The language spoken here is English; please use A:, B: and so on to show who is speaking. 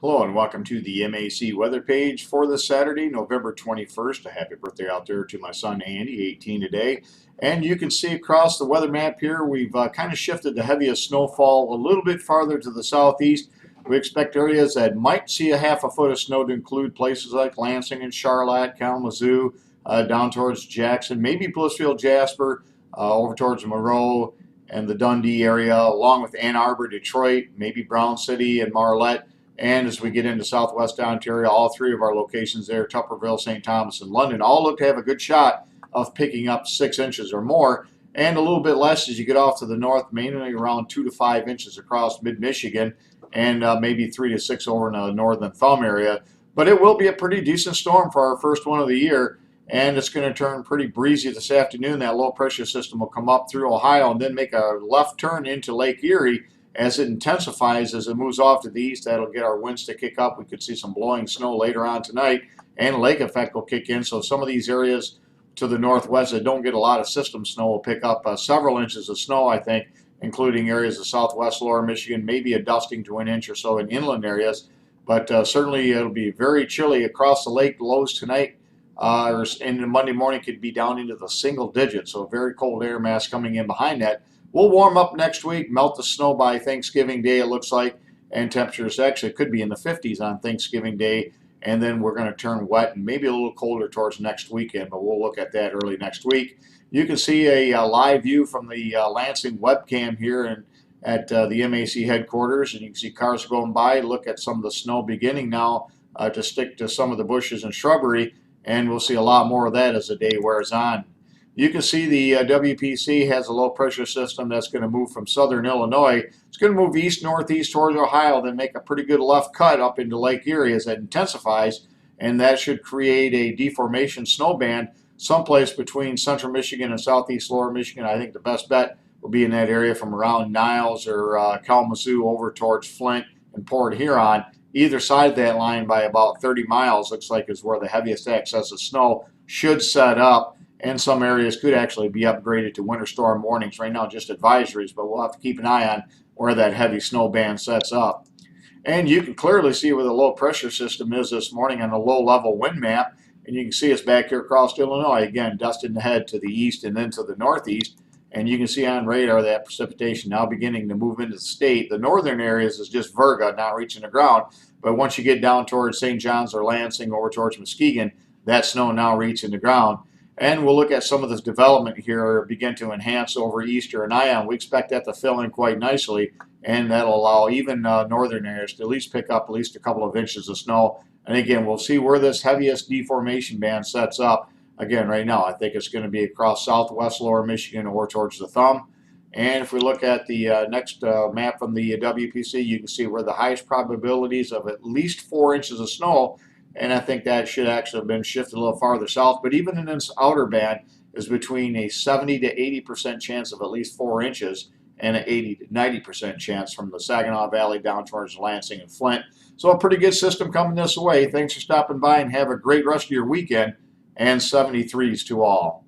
A: Hello and welcome to the MAC weather page for this Saturday, November 21st. A happy birthday out there to my son Andy, 18 today. And you can see across the weather map here, we've kind of shifted the heaviest snowfall a little bit farther to the southeast. We expect areas that might see a half a foot of snow to include places like Lansing and Charlotte, Kalamazoo, down towards Jackson, maybe Blissfield, Jasper, over towards Monroe and the Dundee area, along with Ann Arbor, Detroit, maybe Brown City and Marlette. And as we get into southwest Ontario, all three of our locations there, Tupperville, St. Thomas, and London, all look to have a good shot of picking up 6 inches or more, and a little bit less as you get off to the north, mainly around 2 to 5 inches across mid-Michigan, and maybe 3 to 6 over in the northern thumb area. But it will be a pretty decent storm for our first one of the year, and it's going to turn pretty breezy this afternoon. That low pressure system will come up through Ohio and then make a left turn into Lake Erie. As it intensifies, as it moves off to the east, that'll get our winds to kick up. We could see some blowing snow later on tonight, and lake effect will kick in. So some of these areas to the northwest that don't get a lot of system snow will pick up several inches of snow, I think, including areas of southwest lower Michigan, maybe a dusting to an inch or so in inland areas. But certainly it'll be very chilly across the lake. Lows tonight and Monday morning could be down into the single digits. So a very cold air mass coming in behind that. We'll warm up next week, melt the snow by Thanksgiving Day, it looks like, and temperatures actually could be in the 50s on Thanksgiving Day, and then we're going to turn wet and maybe a little colder towards next weekend, but we'll look at that early next week. You can see a live view from the Lansing webcam here at the MAC headquarters, and you can see cars going by. Look at some of the snow beginning now to stick to some of the bushes and shrubbery, and we'll see a lot more of that as the day wears on. You can see the WPC has a low pressure system that's going to move from southern Illinois. It's going to move east-northeast towards Ohio, then make a pretty good left cut up into Lake Erie as it intensifies, and that should create a deformation snow band someplace between central Michigan and southeast lower Michigan. I think the best bet will be in that area from around Niles or Kalamazoo over towards Flint and Port Huron. Either side of that line by about 30 miles looks like is where the heaviest excess of snow should set up. And some areas could actually be upgraded to winter storm warnings. Right now, just advisories, but we'll have to keep an eye on where that heavy snow band sets up. And you can clearly see where the low pressure system is this morning on the low level wind map. And you can see us back here across Illinois, again, dusting ahead to the east and then to the northeast. And you can see on radar that precipitation now beginning to move into the state. The northern areas is just virga, not reaching the ground. But once you get down towards St. John's or Lansing over towards Muskegon, that snow now reaching the ground. And we'll look at some of this development here begin to enhance over Easter and Ion. We expect that to fill in quite nicely, and that'll allow even northern areas to at least pick up at least a couple of inches of snow. And again, we'll see where this heaviest deformation band sets up. Again, right now, I think it's going to be across southwest lower Michigan or towards the thumb. And if we look at the next map from the WPC, you can see where the highest probabilities of at least 4 inches of snow. And I think that should actually have been shifted a little farther south. But even in this outer band is between a 70 to 80% chance of at least 4 inches and an 80 to 90% chance from the Saginaw Valley down towards Lansing and Flint. So a pretty good system coming this way. Thanks for stopping by and have a great rest of your weekend, and 73s to all.